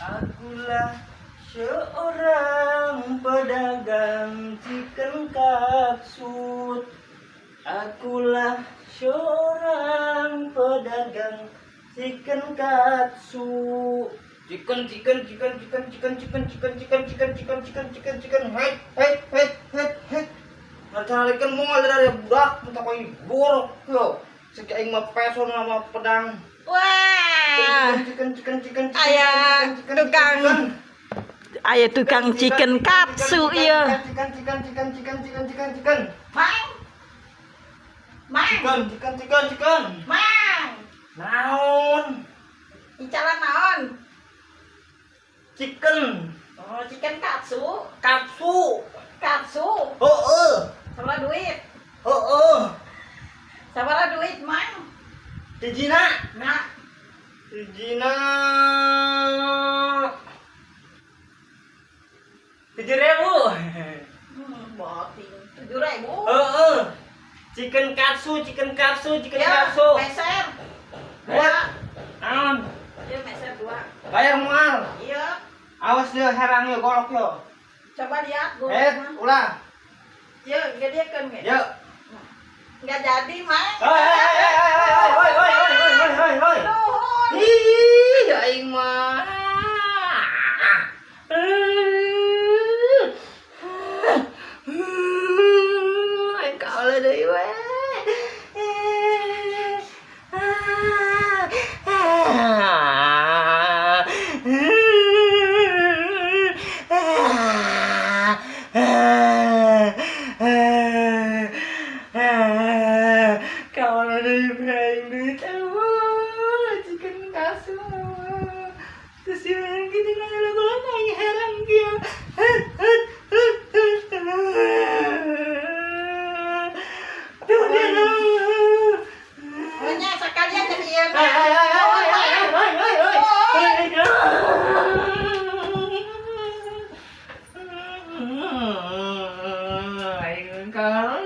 Akulah seorang pedagang chicken katsu. Akulah seorang pedagang chicken katsu. Chicken. Hei. Narikan mo dari budak, minta kau ini borok yo. Sekian 5 peso nama pedang. Wah, Chicken. ayah tukang chicken katsu iya. Chicken. Mang, Chicken. mang, Naon? bicara naon? Chicken. Oh, chicken katsu, Katsu. katsu. Sabara duit, sabara duit mang. Tijina. Nah, 7.000. boting 7.000. Chicken katsu. Ya, meser. Bayar. Naon? Iya, meser 2. Bayar mahal. Iya, Awas dia herang yo golok yo. coba lihat gue. Ulah. Iya, gedekeun ge. Yo. Enggak jadi, mang. Hoi. Nuhun. Ih, aing mah. Aing kalah deui we. Kawan ada yang pengen duit, chicken katsu. Terus yang gitu kan lagu kayak herang dia. Tuh dia. Pokoknya sekalian jadi ieu. Aing kalah.